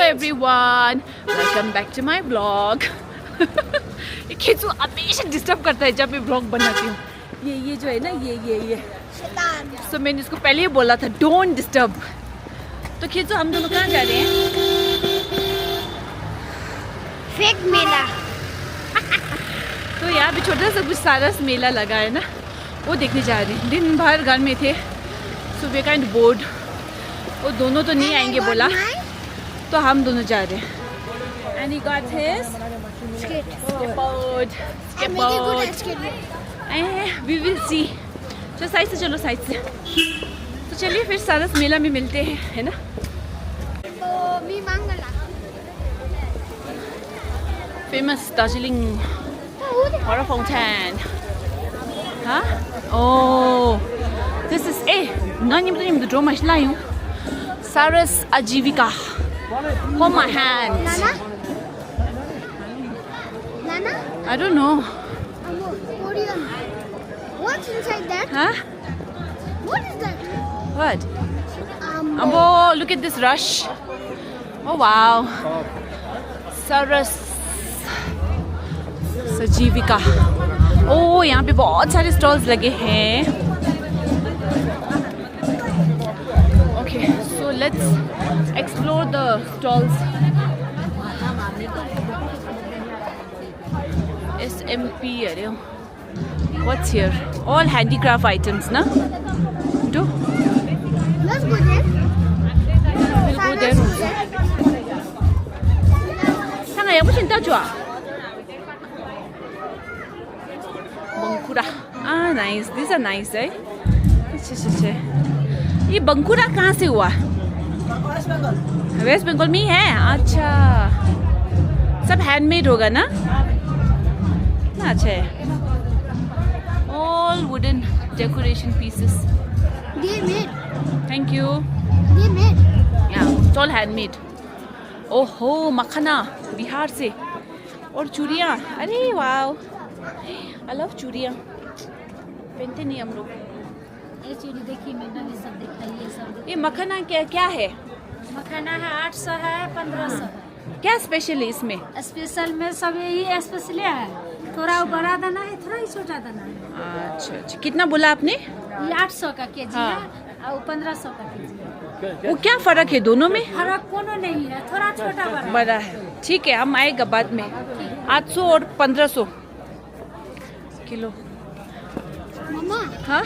everyone, welcome back to my vlog. ये खींचू हमेशा disturb करता है जब मैं vlog बनाती हूँ. ये जो है ना ये so मैंने इसको पहले ही बोला था don't disturb. तो खींचू हम दोनों कहाँ जा रहे हैं? फेक मेला. तो यहाँ पे छोटा सा कुछ सारा मेला लगा है ना, वो देखने जा रहे हैं. दिन भर घर में थे, सुबह का बोर्ड. वो दोनों तो नहीं आएंगे बोला, तो हम दोनों जा रहे हैं. And he got his skateboard. We will see. चलो साइड से, चलो साइड से. तो चलिए फिर सारस मेला में मिलते हैं, है ना. Famous Darjeeling water fountain. Huh? Oh, this is nani mo do mas layo. Saras Ajivika. Hold my hand. Nana? I don't know. What's inside that? Huh? What is that? What? Oh, look at this rush. Oh wow. Saras Ajivika. Oh, यहाँ पे बहुत सारे stalls लगे हैं. Okay, so let's explore the stalls. SMP, अरे what's here? All handicraft items, na? Do? Let's go there. We'll go there also. Saan ayaw mo sinta jua? Bankura. Ah, nice. These are nice, eh? अच्छे. ये बंकुरा कहाँ से हुआ? Waste Bengal में ही है. अच्छा, सब हैंडमेड होगा ना? अच्छा है. All wooden decoration pieces. They made. Thank you. They made. Yeah, it's all handmade. ओहो, मखाना बिहार से. और चूड़ियाँ. अरे वाव. I love चूड़ियाँ. पहनते नहीं हम लोग. ये चूड़ी देखिए मैडम, ये सब दिखाइए सब. ये मखाना क्या है? मखाना है 800 है, 1500 है. क्या स्पेशल है इसमें? स्पेशल में सब यही स्पेशल है. थोड़ा बड़ा दाना है, थोड़ा ही छोटा दाना है. अच्छा. कितना बोला आपने? ये 800 का केजी हाँ. है और 1500 का केजी है. वो क्या फर्क है दोनों में? फर्क कोनो नहीं है, थोड़ा छोटा बड़ा. बड़ा है. ठीक है, हम आएगा बाद में. 800 और 1500 किलो. Mama. हाँ?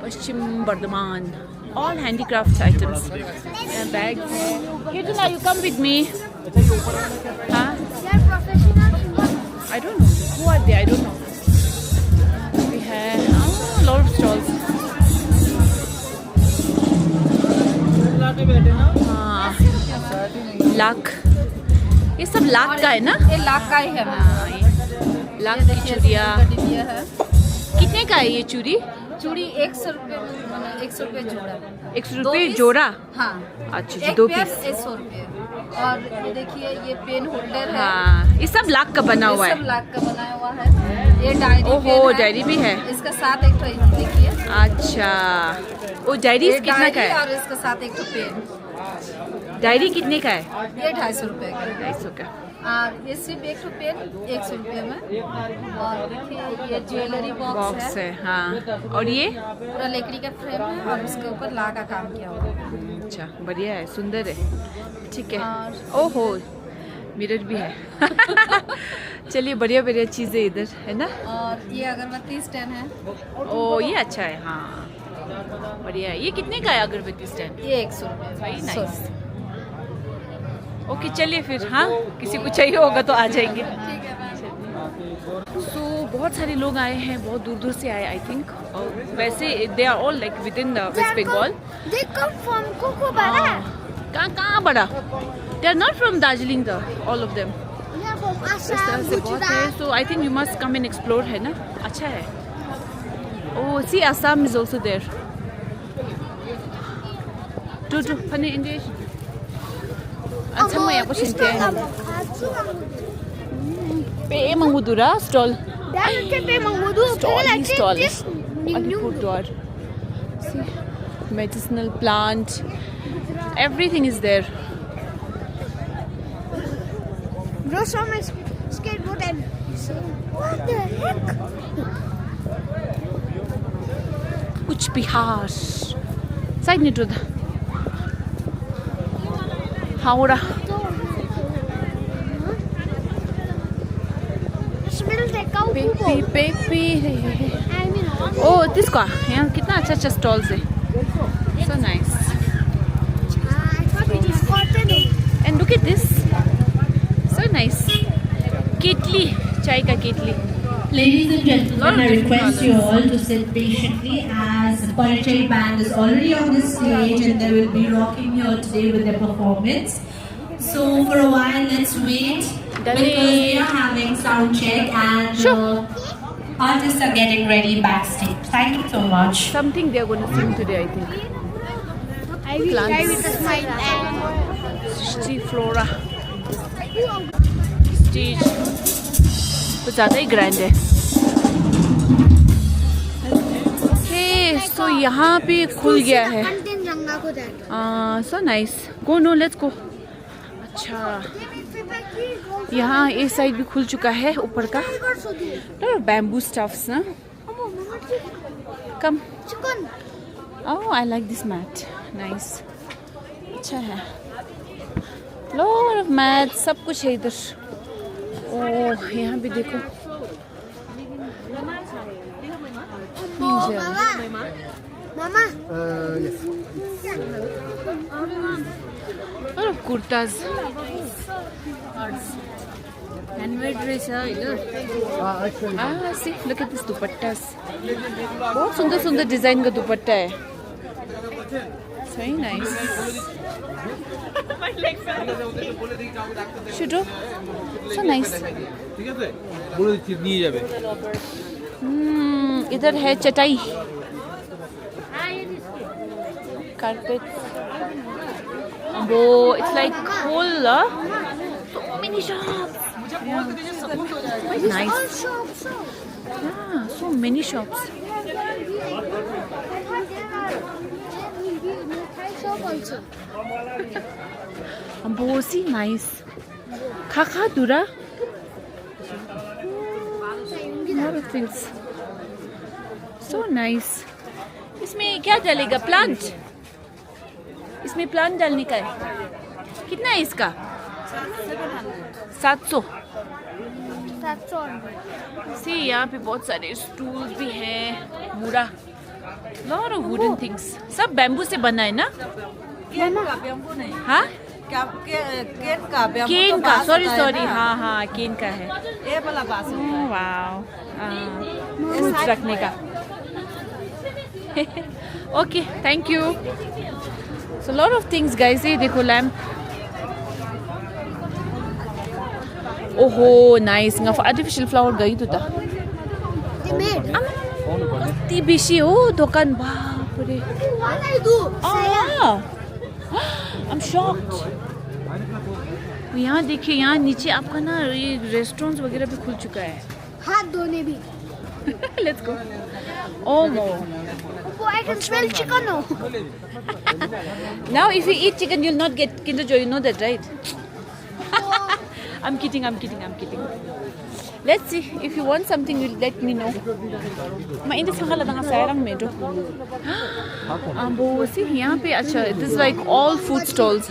पश्चिम Bardhaman. All handicraft items. Bags. Kirtana, you come with me. Huh? They are professional in what? I don't know. Who are they? I don't know. We have a lot of stalls. हाँ. लाख. ये सब लाख का है ना? ये लाख का ही है. हाँ, लाख की चूड़ियाँ. कितने का है ये चूड़ी? चूड़ी 100 रुपये, 100 रुपये जोड़ा. 100 रुपये जोड़ा? हाँ. अच्छा, एक 2 पेयर पीस. 100 रुपये. और ये देखिए ये पेन होल्डर है. हाँ, ये सब लाख का बना हुआ ये सब है. लाख का बनाया हुआ है. ये डायरी ओहो, पेन है. डायरी भी है. इसका साथ एक तो देखिए. अच्छा, वो डायरी ये कितना का डायरी है? और इसका साथ एक तो पेन. डायरी कितने का है? ये 250 रुपये का. 250 का. और ये सिर्फ एक तो पेन 100 रुपये में. और देखिए ये ज्वेलरी बॉक्स बॉक्स है. है. हाँ, और ये? पूरा लकड़ी का फ्रेम है और उसके ऊपर ला का काम किया हुआ है. अच्छा, बढ़िया है, सुंदर है. ठीक है. और- ओहो, मिरर भी है. चलिए, बढ़िया चीज़ें इधर है ना. और ये अगरबत्ती स्टैंड है. ओ, ये अच्छा है. हाँ, बढ़िया है. ये कितने का है अगरबत्ती स्टैंड? ये 100 रुपये. Very nice. ओके, चलिए फिर. हाँ, किसी को चाहिए होगा तो आ जाएंगे. ठीक है मैम. सो बहुत सारे लोग आए हैं, बहुत दूर से आए आई थिंक. वैसे they are all like within the West Bengal. They come from Kukubara. कहाँ बड़ा? They are not from Darjeeling the all of them. They are from इस तरह Assam, से बहुत है. Gujarat. So I think you must come and explore, है ना. अच्छा है. Oh, see Assam is also there. Too funny Indian. अच्छा, मैं यहाँ को सुनते हैं. पे मंगुदुरा stall. Stall. Stall. Alipurduar. See, medicinal plant. Everything is there. Bro saw my skateboard and what the heck? Kuch Bihar. Side ne to the Howrah. Smells like cow poo. Baby. I mean, Oh, this का यहाँ कितना अच्छा अच्छा stalls है. So nice. I thought it was cotton. And look at this. So nice. Ketli, chai ka ketli. Ladies and gentlemen, Lot of I different request you all to sit patiently as the Pondicherry band is already on the stage and they will be rocking here today with their performance. So for a while, let's wait because we are having sound check and artists are getting ready backstage. Thank you so much. Something they are going to sing today, I think. I will try with a smile and Sri Flora. Stage. कुछ ज़्यादा ही grand है. Okay, so यहाँ पे खुल गया है. Kanchenjunga को जाएगा. So nice. Go no, let's go. अच्छा. यहाँ इस साइड भी खुल चुका है ऊपर का. Bamboo stuffs ना. Come. Chicken. Oh, I like this mat. Nice. अच्छा है. Lot of mats, सब कुछ है इधर. ओह, यहाँ भी देखो. Mama. Yes. Lot of kurtas. handmade dress है इधर. Actually, See, look at this dupattas. बहुत सुंदर सुंदर डिजाइन का दुपट्टा है. Very nice. Shudo, so nice. इधर है चटाई. Carpet. Oh, it's like whole. So many shops. Nice. Yeah, so many shops. Ambosi, nice. Kaka dura. Lot of things. So nice. इसमें क्या डालेगा? प्लांट. इसमें प्लांट डालने का है. कितना है इसका? 700. See, यहाँ पे बहुत सारे स्टूल्स भी हैं. मुड़ा. Lot of wooden things. सब बैम्बू से बना है ना? बैम्बू नहीं. हाँ? केन का बैम्बू. केन का. सॉरी हाँ हाँ केन का है. ये वाला बांस. वाव. फ्रूट्स रखने का. Okay, thank you. So lot of things guys. ये देखो लैम्प. ओहो नाइस. आर्टिफिशियल फ्लावर गई तो था. They made. ती बेसी हो दोकान. बाप रे. What I do? I'm shocked. यहाँ देखिए यहाँ नीचे आपका ना ये रेस्टोरेंट्स वगैरह भी खुल चुका है. हाथ धोने भी. Let's go. Oh no. Oh, I can smell chicken now. Now if you eat chicken you'll not get Kinder Joy. You know that, right? I'm kidding. Let's see. If you want something, you'll let me know. Mainit sa kala nga sayang medyo. Ambo, see, यहाँ पे अच्छा. This is like all food stalls.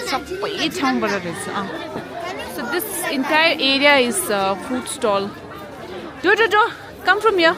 सबै ठाउँ बड़ा रहेछ. So this entire area is food stall. Do, come from here.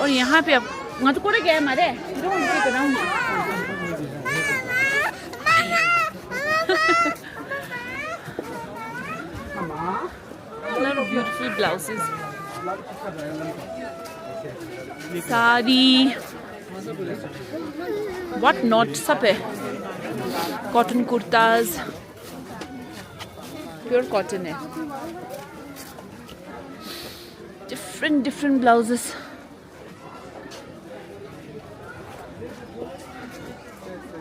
और यहाँ पे अब वहाँ तो कोड़े गया हमारे. Don't take it down. A lot of beautiful blouses. Sari. What not? सब है. Cotton kurtas. Pure cotton है. Different blouses.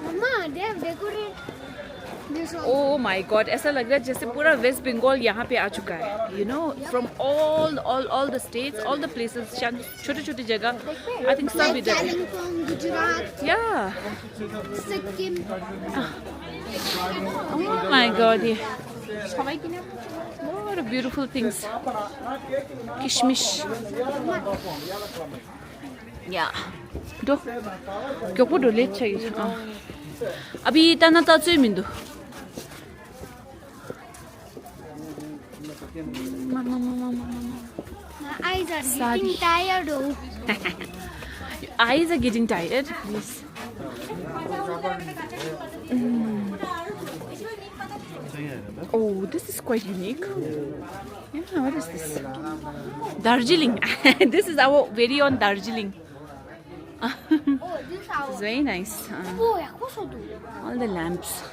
Mama, they have decorated this this one. Oh my God, ऐसा लग रहा है जैसे पूरा वेस्ट बंगाल यहाँ पे आ चुका है, you know, from all the states, all the places, छोटे छोटे जगह, आई थिंक सब Like इधर है। Kalimpong, Gujarat, या Sikkim. oh my god, ये what a beautiful things, किशमिश, या दो क्या बोलो ले चाहिए अभी तना ताचुई मिंदु My eyes are Sorry. getting tired. Oh. your eyes are getting tired, please. Oh, this is quite unique. Yeah, what is this? Darjeeling. This is our very own Darjeeling. Oh, this is our. It's very nice. Oh, yeah, what's that? All the lamps.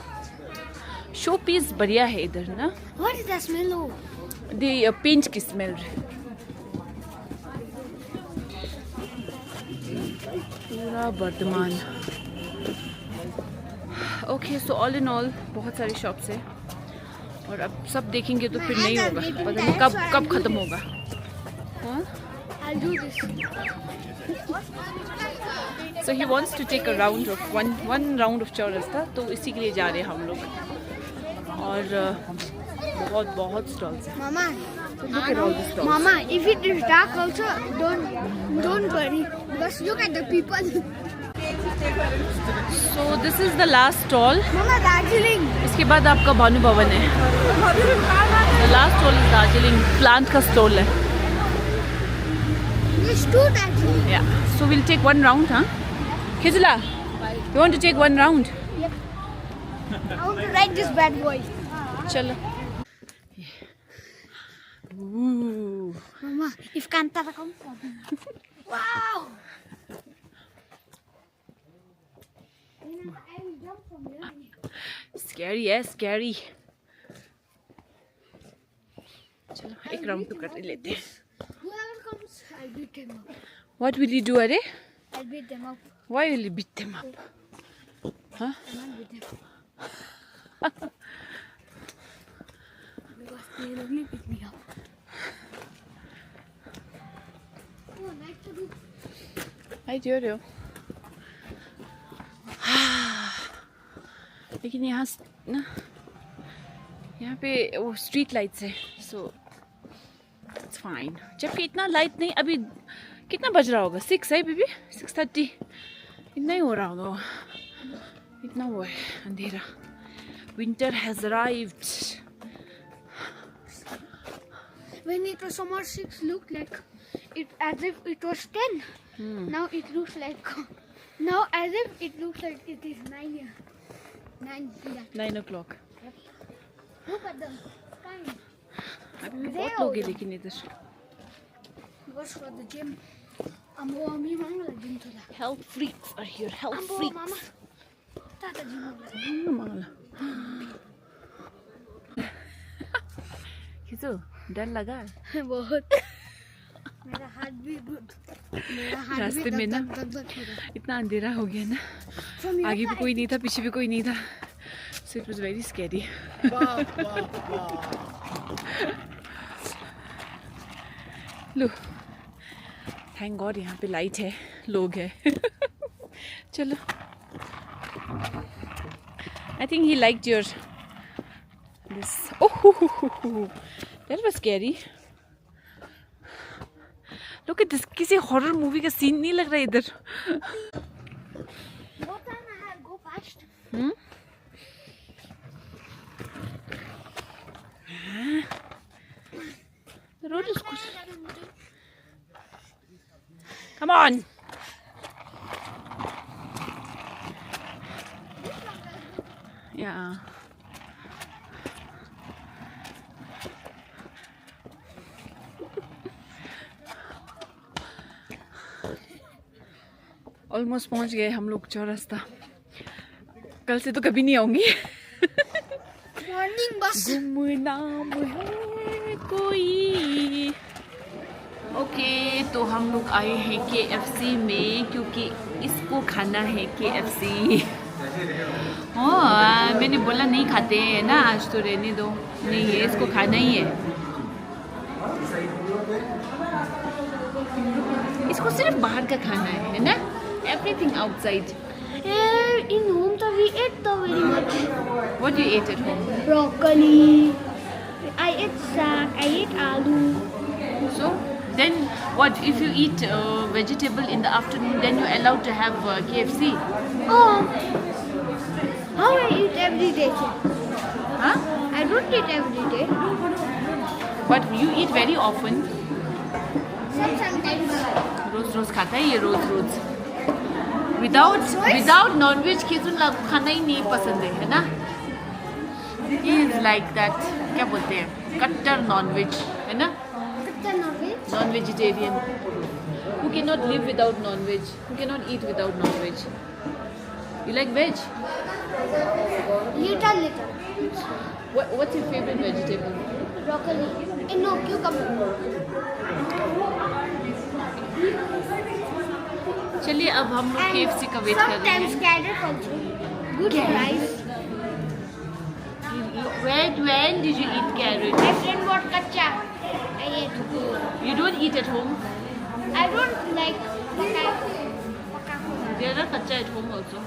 Showpiece बढ़िया है इधर ना. What is that smell? Oh. The paint की smell. पूरा Varthaman. Okay, so all in all बहुत सारी shops है. और अब सब देखेंगे तो फिर नहीं होगा. पता नहीं कब खत्म होगा. हाँ? I'll do this. So he wants to take a round of one round of चौरस्ता, तो इसी के लिए जा रहे हैं हम लोग. और बहुत stalls हैं. Mama. Look at all the stalls. Mama, if it is dark also, don't worry. Because look at the people. So this is the last stall. Mama, Darjeeling. इसके बाद आपका भानु भवन है. The last stall is Darjeeling. Plant का stall है. There's two Darjeeling. Yeah. So we'll take one round, huh? Khizla, you want to take one round? I want to ride this bad boy. चलो. Ooh. Mama, if Kantara comes. Wow. I will jump from here. Scary, yes, scary. चलो एक round तो कर ही लेते हैं. Whoever comes, I'll beat them up. What will you do, अरे? I'll beat them up. Why will you beat them up? Huh? I won't beat them up. Because they will only beat me up. Oh, nice to do. Hi, Jojo. लेकिन यहाँ ना यहाँ पे वो street lights है, so it's fine. जबकि इतना light नहीं. अभी कितना बज रहा होगा? 6 है बेबी, 6:30. इतना ही हो रहा होगा वो. इतना वो है अंधेरा. Winter has arrived. When it was summer 6, looked like it as if it was 10. Now it looks like now as if it looks like it is 9 here. 9 here. 9 o'clock. Look at the time. अभी भी बहुत लोग हैं लेकिन इधर. Goes for the gym. Ambo ami mangala gym to that. Health freaks are here. Health Ambo freaks. mama. Tata gym. माला. किसो डर लगा? बहुत. मेरा हाथ भी रास्ते में ना इतना अंधेरा हो गया ना. आगे भी कोई नहीं था, पीछे भी कोई नहीं था. So it was very scary. Low, thank God यहाँ पे लाइट है, लोग है. चलो. I think he liked your this. Oh, that was scary. Look at this. किसी हॉरर मूवी का सीन नहीं लग रहा है इधर. What time I have go fast? The road is good. Come on. Yeah. Almost पहुंच गए हम लोग चौरस्ता. कल से तो कभी नहीं आऊंगी. Morning bus. गुमनाम है कोई. ओके, तो हम लोग आए हैं KFC में क्योंकि इसको खाना है KFC. मैंने बोला नहीं खाते है ना, आज तो रहने दो, नहीं है इसको खाना ही है। इसको सिर्फ बाहर का खाना है ना, everything outside. In home, we ate the very much. What do you eat at home? Broccoli. I ate saag. I ate aloo. So then what if you eat vegetable in the afternoon, then you're allowed to have KFC? Oh, how I eat every day? Huh? I don't eat every day. But you eat very often. Sometimes. रोज खाता है ये रोज। Without nonveg खिचुन खाना ही नहीं पसंद है ना। He is like that, क्या बोलते हैं, कट्टर नॉनवेज है ना, non vegetarian, who cannot live without non-veg, who cannot eat without non-veg. You like veg? Little. What's your favorite vegetable? Broccoli. No, cucumber. चलिए अब हम लोग KFC का वेट कर रहे हैं। Sometimes carrot also. Good rice. When did you eat carrot? My friend bought kacha. I ate. You don't eat at home? I don't like paka. There are kacha at home also.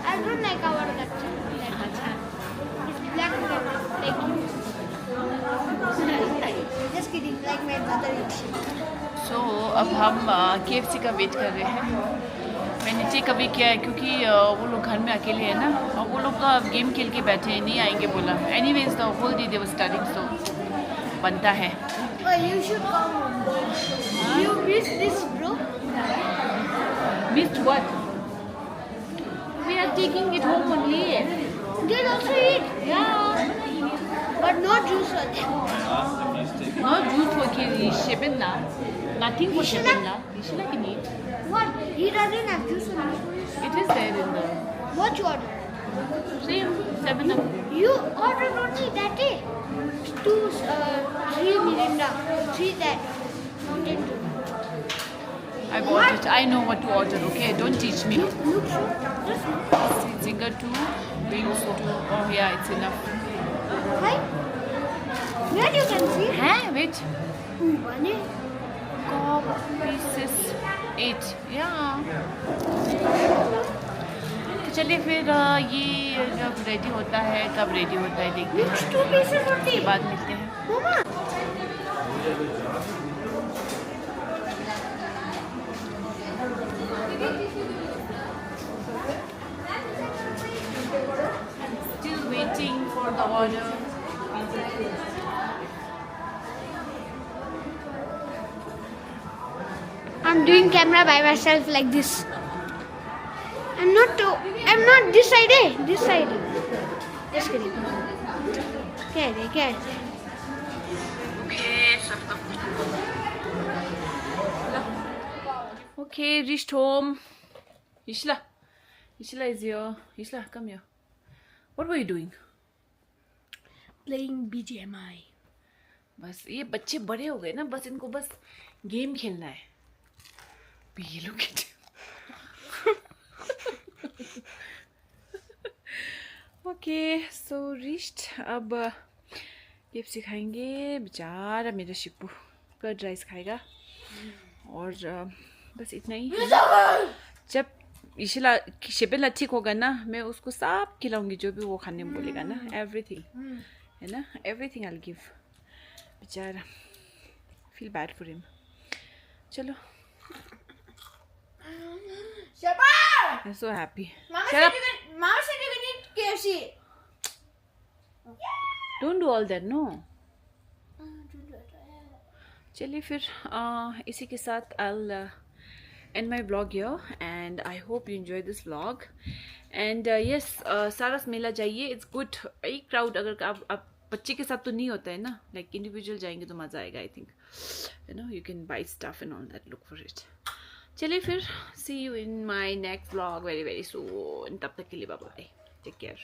I don't like our kacha. It's black pepper. Like you. Just kidding. Like my brother eats. So अब हम KFC का wait कर रहे हैं। मैंने check अभी किया है क्योंकि वो लोग घर में अकेले हैं ना, और वो लोग तो अब गेम खेल के बैठे हैं, नहीं आएंगे बोला। Anyways the whole day they were studying, so बनता है। Oh, you should come. You missed this, bro. Missed what? We are taking it home only. They also eat. Yeah. But no juice for them. No juice for Shebella. Nothing for Shebella. Ishila can eat. What? He doesn't have juice for him. It is there in the What you order? same 7-Up. You ordered only that day. 2, 3 Mirinda. 3 that. Mountain Dew. I bought it. I know what to order. Okay, don't teach me. Look. Just Zinger 2, wings 2. Oh yeah, it's enough. Hi. Where you can see? Hey, wait. One is Cob pieces 8. Yeah. तो चलिए फिर ये जब ready होता है, कब ready होता है देखते हैं। 2 pieces only. उसके बाद मिलते हैं। Mama. Still waiting for the order. I'm doing camera by myself like this. I'm not this side, this side. Just kidding. Get. Okay, reached home. Ishla is here. Ishla, come here. What were you doing? Playing BGMI. बस ये बच्चे बड़े हो गए ना, बस इनको बस गेम खेलना है। ये लोग ओके सो रिस्ट। अब KFC खाएंगे। बेचारा मेरा शिप्पू कर्ड राइस खाएगा और बस इतना ही। जब इशिला शेबेला ठीक होगा ना, मैं उसको सब खिलाऊंगी जो भी वो खाने में बोलेगा ना, एवरीथिंग है ना, एवरीथिंग आई गिव। बेचारा फील बैड फॉर हिम। चलो I'm so happy. Shut up. Mama said you can eat KFC. Don't do all that, no. चलिए फिर इसी के साथ I'll end my vlog here and I hope you enjoy this vlog and yes सारस मेला जाइए, it's good। एक crowd अगर आप बच्चे के साथ तो नहीं होता है ना, like individual जाएंगे तो मज़ा आएगा। I think you know you can buy stuff and all that, look for it। चलिए फिर see you in my next vlog very soon। तब तक के लिए bye bye, take care।